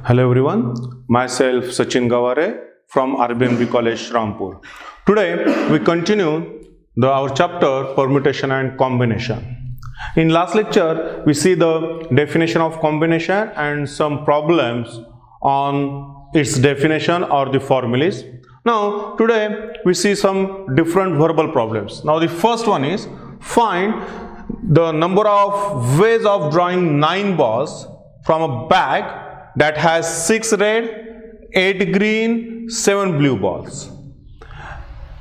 Hello everyone, myself Sachin Gaware from RBNB College, Rampur. Today we continue our chapter permutation and combination. In last lecture we see the definition of combination and some problems on its definition or the formulas. Now today we see some different verbal problems. Now the first one is find the number of ways of drawing 9 balls from a bag that has 6 red, 8 green, 7 blue balls.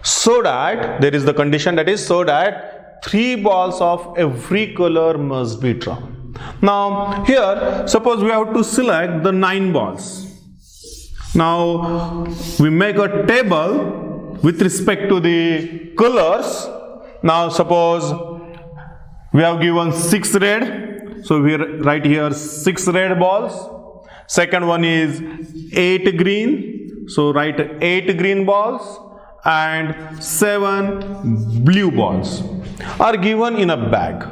So that there is the condition, that is so that 3 balls of every color must be drawn. Now here suppose we have to select the 9 balls. Now we make a table with respect to the colors. Now suppose we have given 6 red, so we write here 6 red balls. Second one is 8 green, so write 8 green balls, and 7 blue balls are given in a bag.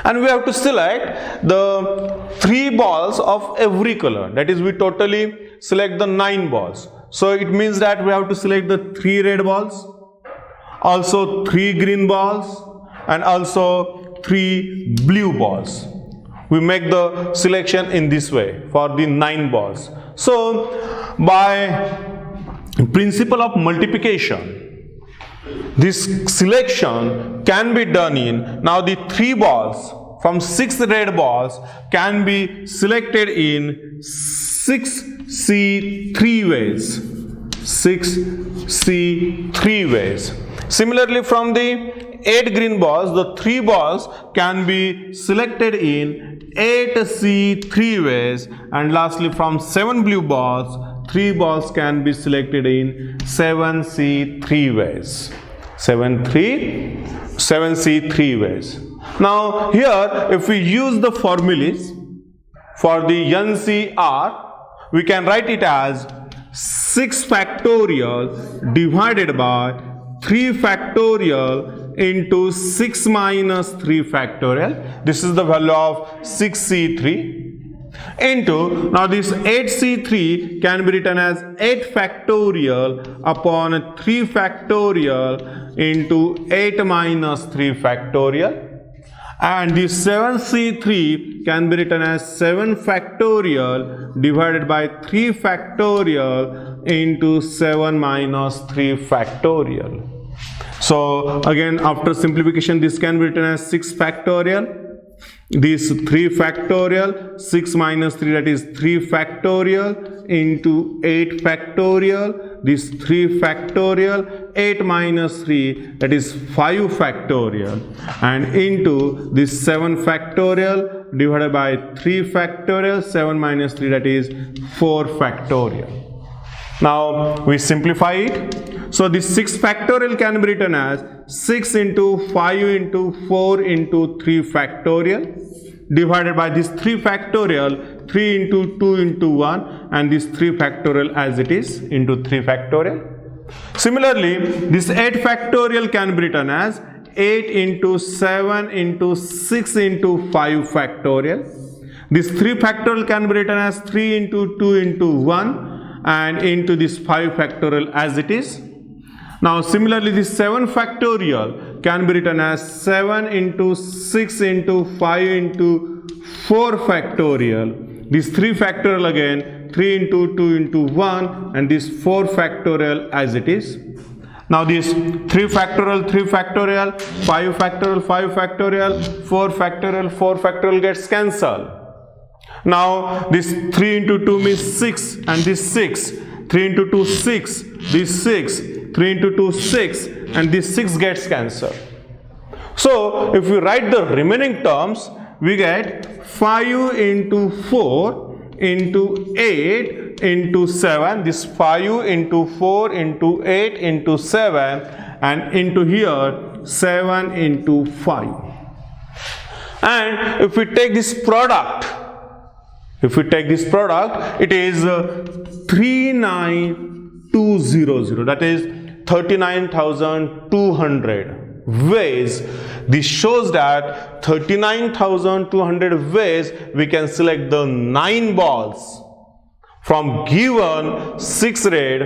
And we have to select the 3 balls of every color, that is we totally select the 9 balls. So it means that we have to select the 3 red balls, also 3 green balls, and also 3 blue balls. We make the selection in this way for the 9 balls. So by principle of multiplication, this selection can be done in, now the 3 balls from 6 red balls can be selected in 6C3 ways. 6C3 ways. Similarly, from the 8 green balls, the 3 balls can be selected in 8C3 ways, and lastly from 7 blue balls, 3 balls can be selected in 7C3 ways. 7C3 ways. Now here if we use the formulas for the NCR, we can write it as 6 factorial divided by 3 factorial into 6 minus 3 factorial. This is the value of 6C3 into, now this 8C3 can be written as 8 factorial upon 3 factorial into 8 minus 3 factorial, and this 7C3 can be written as 7 factorial divided by 3 factorial into 7 minus 3 factorial. So again, after simplification, this can be written as 6 factorial, this 3 factorial, 6 minus 3, that is 3 factorial into 8 factorial, this 3 factorial, 8 minus 3, that is 5 factorial, and into this 7 factorial divided by 3 factorial, 7 minus 3, that is 4 factorial. Now we simplify it. So this 6 factorial can be written as 6 into 5 into 4 into 3 factorial divided by this 3 factorial, 3 into 2 into 1, and this 3 factorial as it is into 3 factorial. Similarly, this 8 factorial can be written as 8 into 7 into 6 into 5 factorial. This 3 factorial can be written as 3 into 2 into 1 and into this 5 factorial as it is. Now similarly, this 7 factorial can be written as 7 into 6 into 5 into 4 factorial. This 3 factorial again, 3 into 2 into 1, and this 4 factorial as it is. Now this 3 factorial, 3 factorial, 5 factorial, 5 factorial, 4 factorial, 4 factorial gets cancelled. Now this 3 into 2 means 6, and this 6, 3 into 2 6, this 6, 3 into 2 6, and this 6 gets cancelled. So if we write the remaining terms, we get 5 into 4 into 8 into 7, this 5 into 4 into 8 into 7, and into here 7 into 5. And if we take this product, it is 39200, that is 39,200 ways. This shows that 39,200 ways we can select the 9 balls from given 6 red,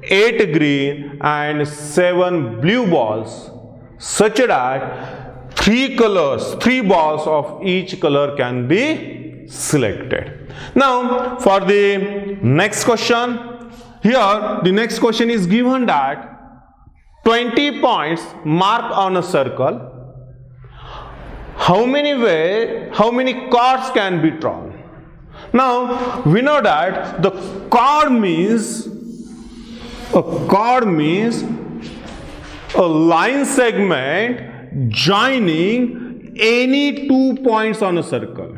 8 green and 7 blue balls, such that 3 colors, 3 balls of each color can be selected. Now for the next question, here the next question is given that 20 points marked on a circle. How many cards can be drawn? Now we know that the card means a line segment joining any 2 points on a circle.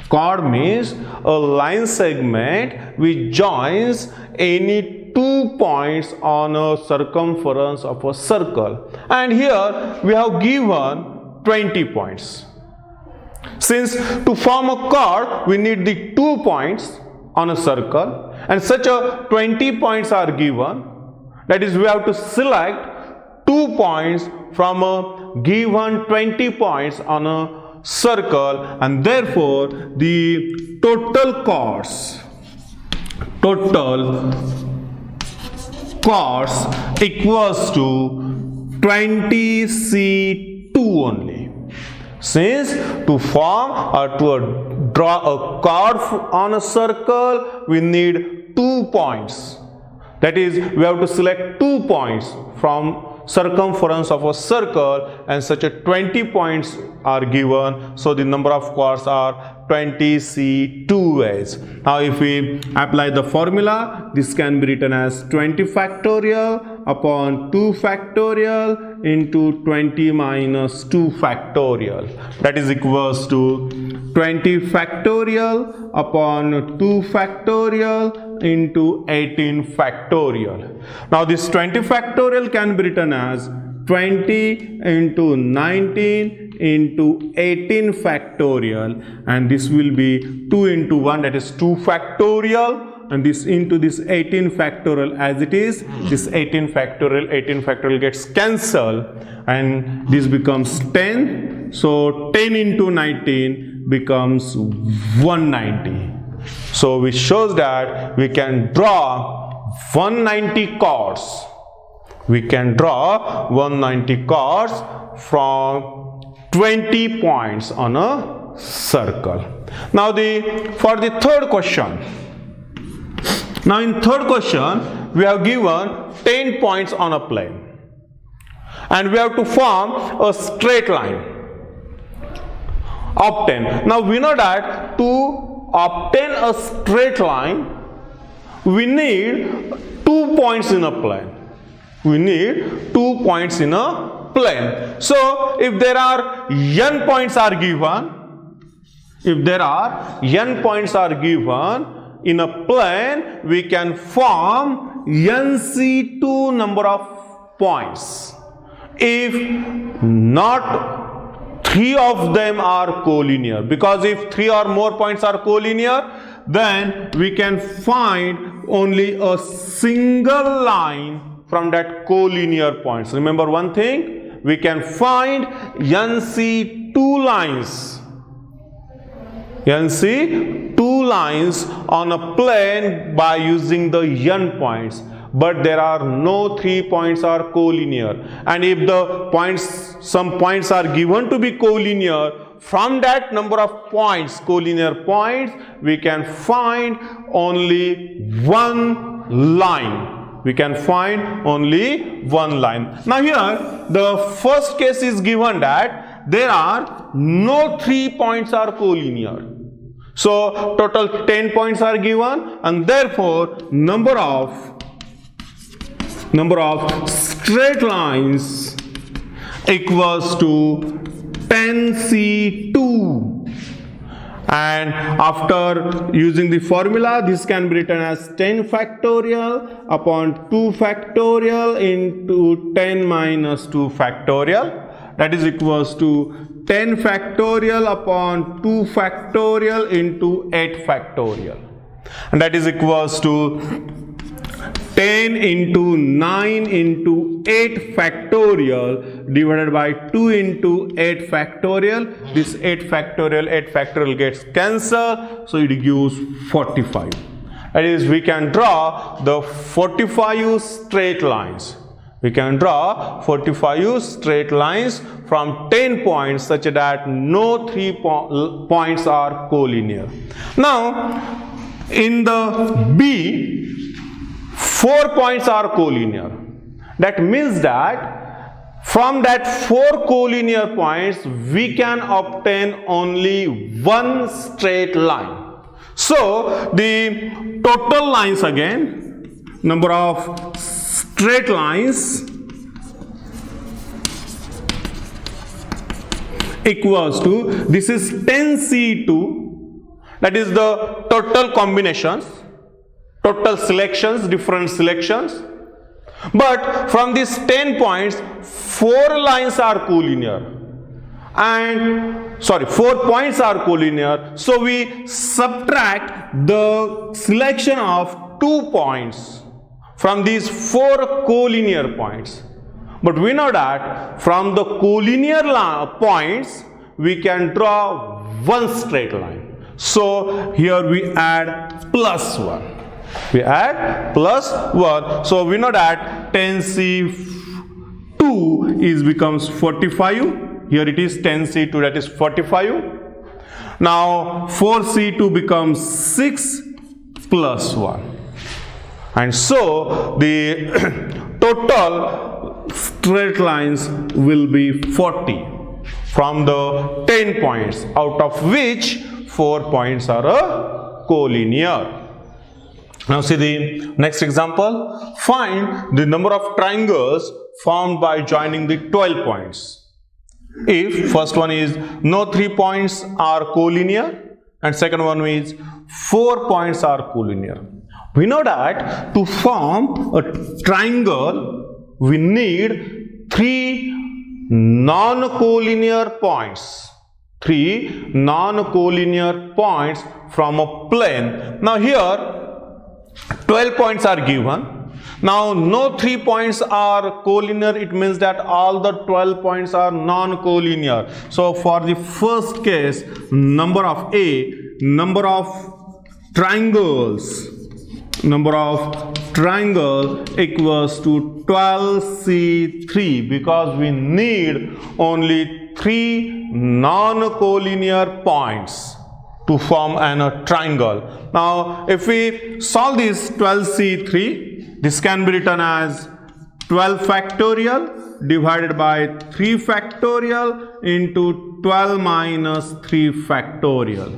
Chord means a line segment which joins any 2 points on a circumference of a circle. And here we have given 20 points. Since to form a chord we need the 2 points on a circle, and such a 20 points are given, that is we have to select 2 points from a given 20 points on a circle, and therefore the total chords equals to 20C2 only. Since to form or to draw a chord on a circle we need 2 points, that is we have to select 2 points from circumference of a circle, and such a 20 points are given, so the number of chords are 20C2s. Now if we apply the formula, this can be written as 20 factorial upon 2 factorial into 20 minus 2 factorial, that is equals to 20 factorial upon 2 factorial into 18 factorial. Now this 20 factorial can be written as 20 into 19 into 18 factorial, and this will be 2 into 1, that is 2 factorial, and this into this 18 factorial as it is. This 18 factorial gets cancelled and this becomes 10. So 10 into 19 becomes 190. So which shows that we can draw 190 chords. We can draw 190 chords from 20 points on a circle. Now for the third question. Now in third question we have given 10 points on a plane and we have to form a straight line of 10. Now we know that to obtain a straight line we need 2 points in a plane. We need 2 points in a plane. So if there are n points are given, in a plane, we can form NC2 number of points. If not 3 of them are collinear, because if 3 or more points are collinear, then we can find only a single line from that collinear points. Remember one thing, we can find NC2 lines. NC2 lines on a plane by using the n points, but there are no 3 points are collinear, and if the points, some points are given to be collinear, from that number of points, collinear points, we can find only one line. We can find only one line. Now here the first case is given that there are no 3 points are collinear. So total 10 points are given, and therefore number of straight lines equals to 10C2. And after using the formula, this can be written as 10 factorial upon 2 factorial into 10 minus 2 factorial, that is equals to 10 factorial upon 2 factorial into 8 factorial, and that is equals to 10 into 9 into 8 factorial divided by 2 into 8 factorial. This 8 factorial gets cancelled, so it gives 45. That is, we can draw the 45 straight lines. We can draw 45 straight lines from 10 points such that no 3 points are collinear. Now, in the B, 4 points are collinear. That means that from that 4 collinear points, we can obtain only one straight line. So, the total lines again, number of straight lines equals to, this is 10C2, that is the total combinations, total selections, different selections. But from these 10 points, 4 lines are collinear, and 4 points are collinear. So we subtract the selection of 2 points from these 4 collinear points. But we know that from the collinear points, we can draw one straight line. So here we add plus 1. We add plus 1. So we know that 10C2 becomes 45. Here it is 10C2, that is 45. Now 4C2 becomes 6 plus 1. And so the total straight lines will be 40 from the 10 points, out of which 4 points are collinear. Now see the next example. Find the number of triangles formed by joining the 12 points. If first one is no 3 points are collinear, and second one is 4 points are collinear. We know that to form a triangle, we need 3 non-collinear points. 3 non-collinear points from a plane. Now here 12 points are given. Now no 3 points are collinear, it means that all the 12 points are non-collinear. So for the first case, number of triangles equals to 12C3, because we need only 3 non-collinear points to form a triangle. Now if we solve this 12C3, this can be written as 12 factorial divided by 3 factorial into 12 minus 3 factorial,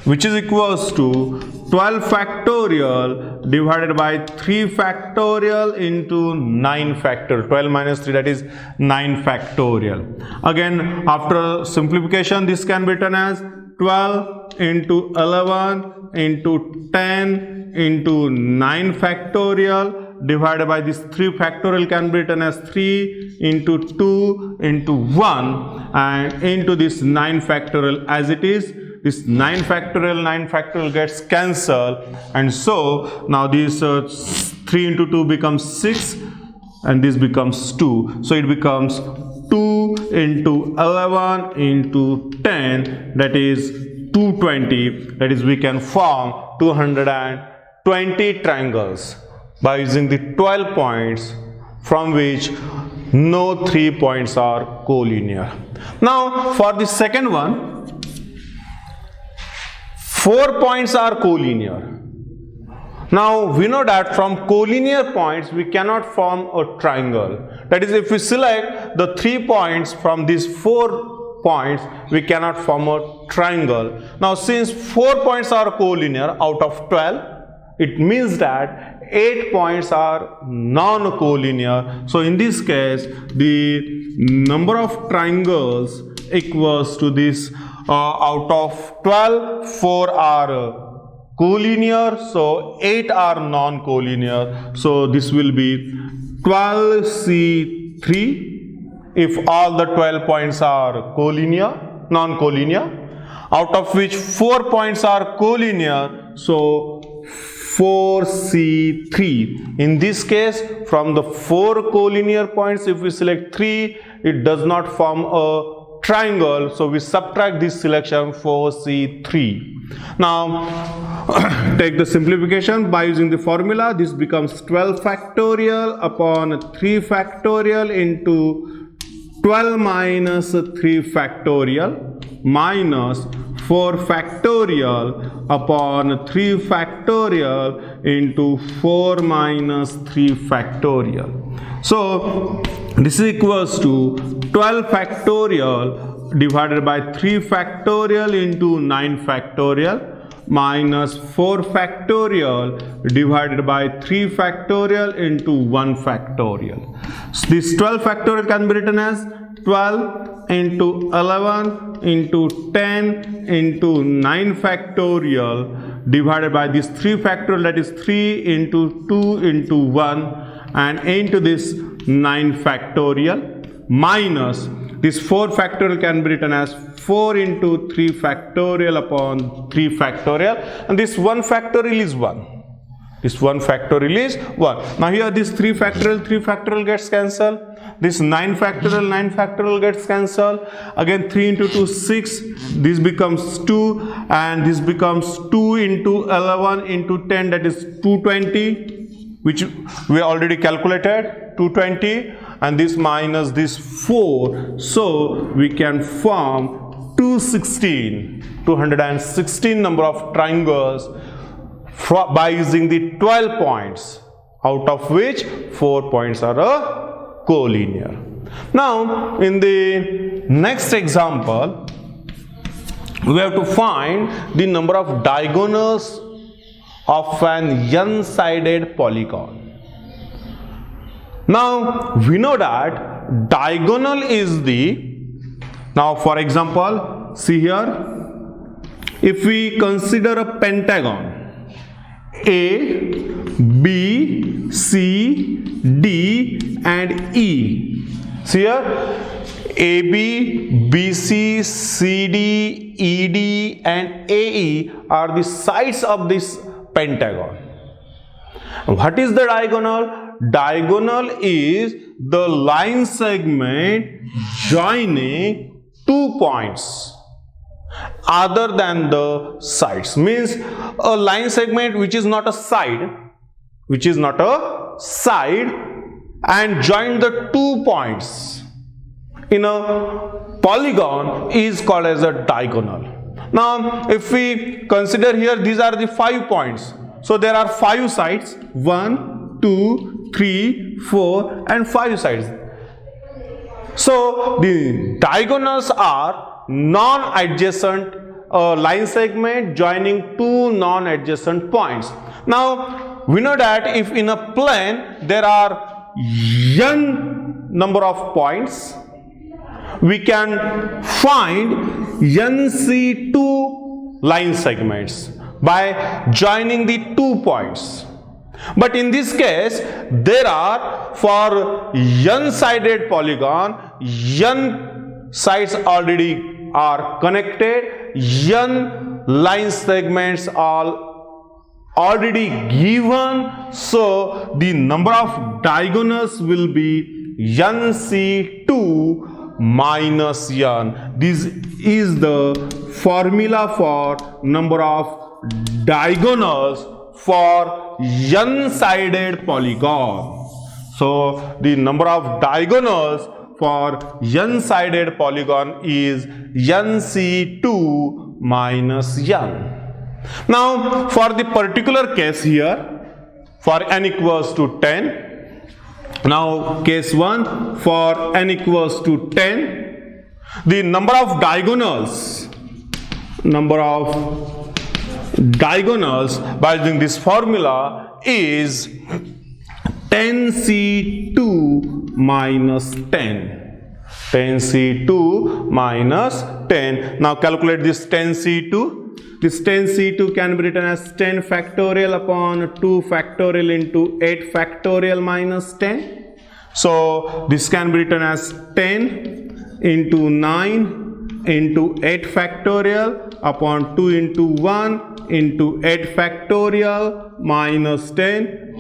which is equals to 12 factorial divided by 3 factorial into 9 factorial. 12 minus 3, that is 9 factorial. Again, after simplification, this can be written as 12 into 11 into 10 into 9 factorial divided by this 3 factorial can be written as 3 into 2 into 1 and into this 9 factorial as it is. This 9 factorial gets cancelled, and so now this 3 into 2 becomes 6 and this becomes 2. So it becomes 2 into 11 into 10, that is 220. That is, we can form 220 triangles by using the 12 points from which no 3 points are collinear. Now for the second one, 4 points are collinear. Now we know that from collinear points we cannot form a triangle. That is, if we select the 3 points from these 4 points, we cannot form a triangle. Now since 4 points are collinear out of 12, it means that 8 points are non-collinear. So in this case, the number of triangles equals to this, out of 12, 4 are collinear, so 8 are non-collinear. So this will be 12C3 if all the 12 points are non-collinear, out of which 4 points are collinear, so 4C3. In this case, from the 4 collinear points, if we select 3, it does not form a triangle, so we subtract this selection 4C3. Now take the simplification by using the formula. This becomes 12 factorial upon 3 factorial into 12 minus 3 factorial minus 4 factorial upon 3 factorial into 4 minus 3 factorial. So this is equals to 12 factorial divided by 3 factorial into 9 factorial minus 4 factorial divided by 3 factorial into 1 factorial. So this 12 factorial can be written as 12 into 11 into 10 into 9 factorial divided by this 3 factorial, that is 3 into 2 into 1 and into this 9 factorial minus this 4 factorial can be written as 4 into 3 factorial upon 3 factorial, and this 1 factorial is 1. This 1 factorial is 1. Now here this 3 factorial gets cancelled. This 9 factorial gets cancelled. Again 3 into 2 6. This becomes 2 and this becomes 2 into 11 into 10, that is 220, which we already calculated, 220, and this minus this 4. So we can form 216 number of triangles by using the 12 points, out of which 4 points are collinear. Now in the next example we have to find the number of diagonals of an n-sided polygon. Now we know that diagonal is the, now for example see here, if we consider a pentagon A, B, C, D and E. See here, AB, BC, CD, ED and AE are the sides of this pentagon. What is the diagonal? Diagonal is the line segment joining 2 points other than the sides. Means a line segment which is not a side, and join the 2 points in a polygon is called as a diagonal. Now if we consider here, these are the 5 points. So there are 5 sides, 1, 2, 3, 4 and 5 sides. So the diagonals are non-adjacent line segment joining 2 non-adjacent points. Now we know that if in a plane there are n number of points, we can find NC2 line segments by joining the 2 points. But in this case, there are, for n-sided polygon, n sides already are connected, n line segments are already given, so the number of diagonals will be NC2 minus n. This is the formula for number of diagonals for n-sided polygon. So the number of diagonals for n-sided polygon is NC2 minus n. Now for the particular case here, for n equals to 10, now case 1, for n equals to 10, the number of diagonals by using this formula is 10C2 minus 10. 10C2 minus 10. Now calculate this 10C2. This 10C2 can be written as 10 factorial upon 2 factorial into 8 factorial minus 10. So this can be written as 10 into 9 into 8 factorial upon 2 into 1 into 8 factorial minus 10.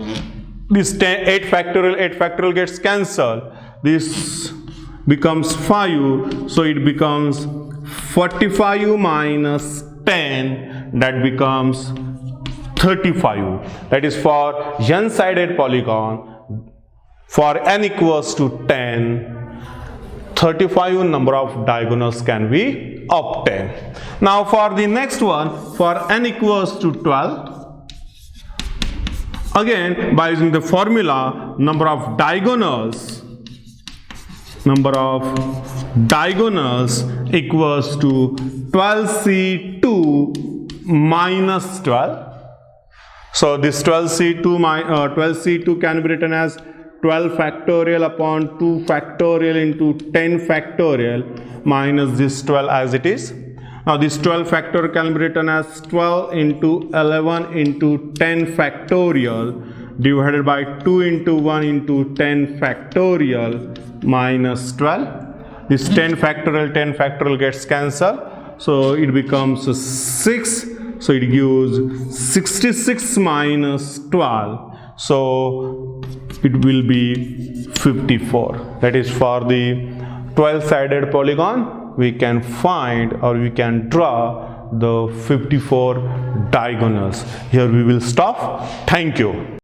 This 8 factorial gets cancelled. This becomes 5, so it becomes 45 minus 10, that becomes 35. That is for n-sided polygon. For n equals to 10, 35 number of diagonals can be obtained. Now for the next one, for n equals to 12, again by using the formula, number of diagonals equals to 12c2 minus 12. So this 12c2 can be written as 12 factorial upon 2 factorial into 10 factorial minus this 12 as it is. Now this 12 factorial can be written as 12 into 11 into 10 factorial divided by 2 into 1 into 10 factorial minus 12. This 10 factorial gets cancelled, so it becomes 6. So it gives 66 minus 12. So it will be 54. That is for the 12-sided polygon. We can find or we can draw the 54 diagonals. Here we will stop. Thank you.